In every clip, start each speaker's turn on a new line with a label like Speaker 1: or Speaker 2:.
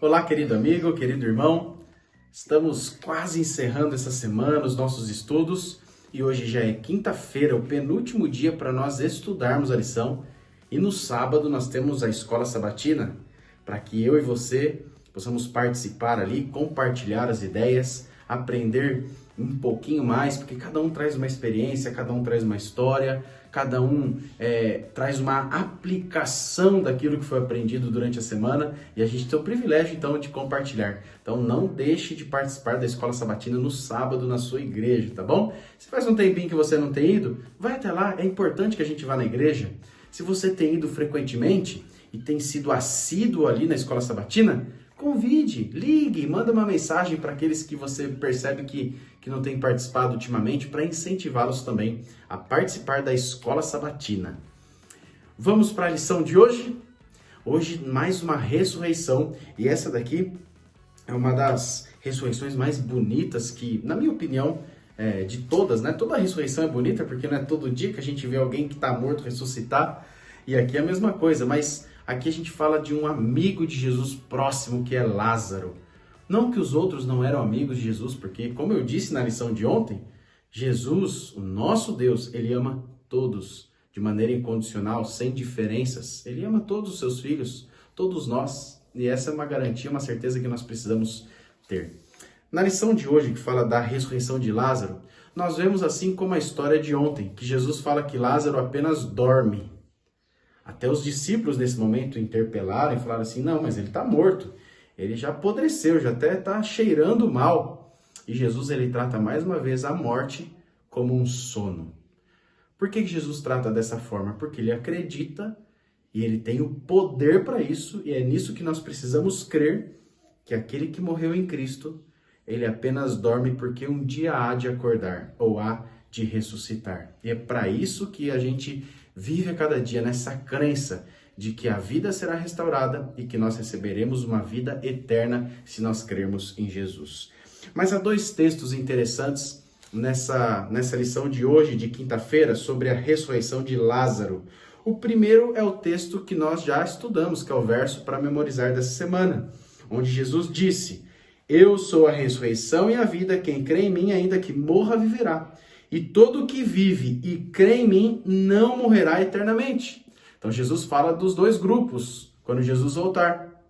Speaker 1: Olá, querido amigo, querido irmão. Estamos quase encerrando essa semana os nossos estudos e hoje já é quinta-feira, o penúltimo dia para nós estudarmos a lição. E no sábado nós temos a escola sabatina para que eu e você possamos participar ali, compartilhar as ideias, aprender um pouquinho mais, porque cada um traz uma experiência, cada um traz uma história, cada um traz uma aplicação daquilo que foi aprendido durante a semana e a gente tem o privilégio então de compartilhar. Então não deixe de participar da escola sabatina no sábado na sua igreja, tá bom? Se faz um tempinho que você não tem ido, vai até lá, é importante que a gente vá na igreja. Se você tem ido frequentemente e tem sido assíduo ali na escola sabatina, convide, ligue, manda uma mensagem para aqueles que você percebe que não tem participado ultimamente, para incentivá-los também a participar da escola sabatina. Vamos para a lição de hoje? Hoje mais uma ressurreição, e essa daqui é uma das ressurreições mais bonitas que, na minha opinião, de todas, né? Toda ressurreição é bonita, porque não é todo dia que a gente vê alguém que está morto ressuscitar, e aqui é a mesma coisa, mas aqui a gente fala de um amigo de Jesus próximo, que é Lázaro. Não que os outros não eram amigos de Jesus, porque, como eu disse na lição de ontem, Jesus, o nosso Deus, ele ama todos, de maneira incondicional, sem diferenças. Ele ama todos os seus filhos, todos nós, e essa é uma garantia, uma certeza que nós precisamos ter. Na lição de hoje, que fala da ressurreição de Lázaro, nós vemos assim como a história de ontem, que Jesus fala que Lázaro apenas dorme. Até os discípulos nesse momento interpelaram e falaram assim, não, mas ele está morto, ele já apodreceu, já até está cheirando mal. E Jesus ele trata mais uma vez a morte como um sono. Por que Jesus trata dessa forma? Porque ele acredita e ele tem o poder para isso, e é nisso que nós precisamos crer, que aquele que morreu em Cristo, ele apenas dorme porque um dia há de acordar, ou há de ressuscitar. E é para isso que a gente vive a cada dia nessa crença de que a vida será restaurada e que nós receberemos uma vida eterna se nós crermos em Jesus. Mas há dois textos interessantes nessa lição de hoje, de quinta-feira, sobre a ressurreição de Lázaro. O primeiro é o texto que nós já estudamos, que é o verso para memorizar dessa semana, onde Jesus disse, eu sou a ressurreição e a vida, quem crê em mim, ainda que morra, viverá. E todo que vive e crê em mim não morrerá eternamente. Então Jesus fala dos dois grupos quando Jesus voltar.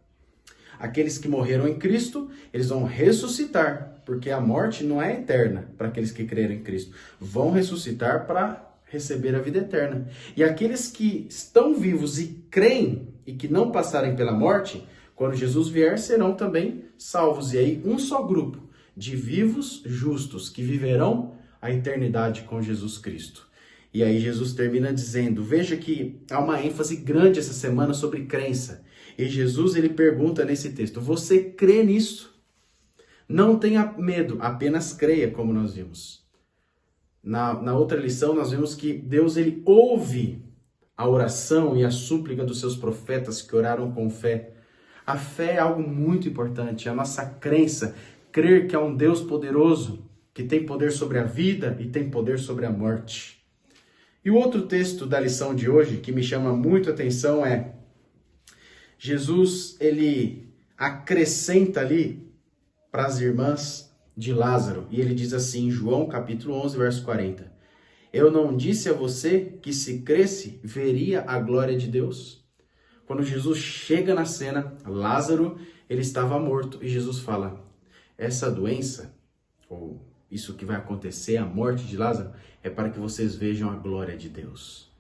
Speaker 1: Aqueles que morreram em Cristo, eles vão ressuscitar, porque a morte não é eterna para aqueles que creram em Cristo. Vão ressuscitar para receber a vida eterna. E aqueles que estão vivos e creem e que não passarem pela morte, quando Jesus vier, serão também salvos. E aí um só grupo de vivos justos que viverão a eternidade com Jesus Cristo. E aí Jesus termina dizendo, veja que há uma ênfase grande essa semana sobre crença. E Jesus ele pergunta nesse texto, você crê nisso? Não tenha medo, apenas creia, como nós vimos. Na outra lição nós vimos que Deus ele ouve a oração e a súplica dos seus profetas que oraram com fé. A fé é algo muito importante, a nossa crença, crer que há um Deus poderoso, que tem poder sobre a vida e tem poder sobre a morte. E o outro texto da lição de hoje, que me chama muito a atenção, é Jesus, ele acrescenta ali para as irmãs de Lázaro, e ele diz assim, em João capítulo 11, verso 40, eu não disse a você que se cresce, veria a glória de Deus? Quando Jesus chega na cena, Lázaro, ele estava morto, e Jesus fala, essa doença, ou isso que vai acontecer, a morte de Lázaro, é para que vocês vejam a glória de Deus.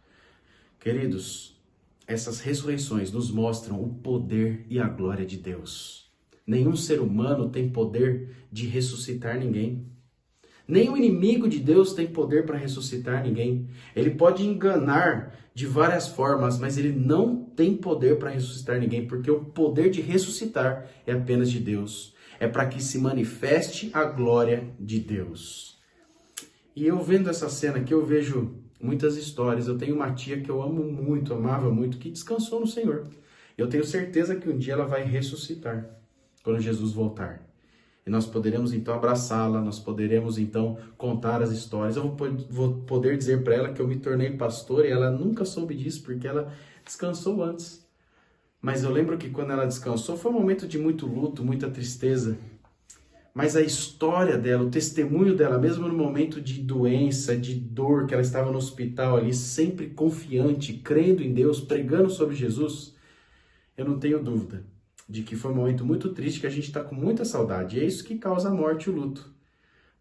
Speaker 1: Queridos, essas ressurreições nos mostram o poder e a glória de Deus. Nenhum ser humano tem poder de ressuscitar ninguém. Nem o inimigo de Deus tem poder para ressuscitar ninguém. Ele pode enganar de várias formas, mas ele não tem poder para ressuscitar ninguém, porque o poder de ressuscitar é apenas de Deus. É para que se manifeste a glória de Deus. E eu vendo essa cena aqui, eu vejo muitas histórias. Eu tenho uma tia que eu amo muito, amava muito, que descansou no Senhor. Eu tenho certeza que um dia ela vai ressuscitar, quando Jesus voltar. E nós poderemos então abraçá-la, nós poderemos então contar as histórias. Eu vou poder dizer para ela que eu me tornei pastor e ela nunca soube disso porque ela descansou antes. Mas eu lembro que quando ela descansou foi um momento de muito luto, muita tristeza. Mas a história dela, o testemunho dela, mesmo no momento de doença, de dor, que ela estava no hospital ali, sempre confiante, crendo em Deus, pregando sobre Jesus, eu não tenho dúvida de que foi um momento muito triste, que a gente está com muita saudade. E é isso que causa a morte e o luto.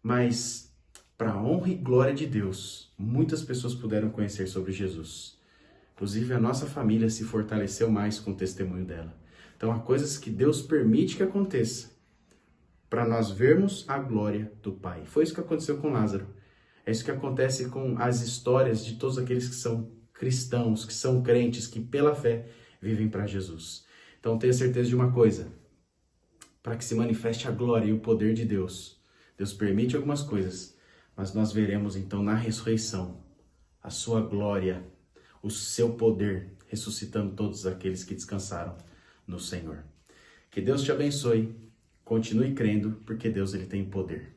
Speaker 1: Mas, para a honra e glória de Deus, muitas pessoas puderam conhecer sobre Jesus. Inclusive, a nossa família se fortaleceu mais com o testemunho dela. Então, há coisas que Deus permite que aconteça para nós vermos a glória do Pai. Foi isso que aconteceu com Lázaro. É isso que acontece com as histórias de todos aqueles que são cristãos, que são crentes, que pela fé vivem para Jesus. Então, tenha certeza de uma coisa. Para que se manifeste a glória e o poder de Deus, Deus permite algumas coisas, mas nós veremos então na ressurreição a sua glória, o seu poder, ressuscitando todos aqueles que descansaram no Senhor. Que Deus te abençoe, continue crendo, porque Deus ele tem poder.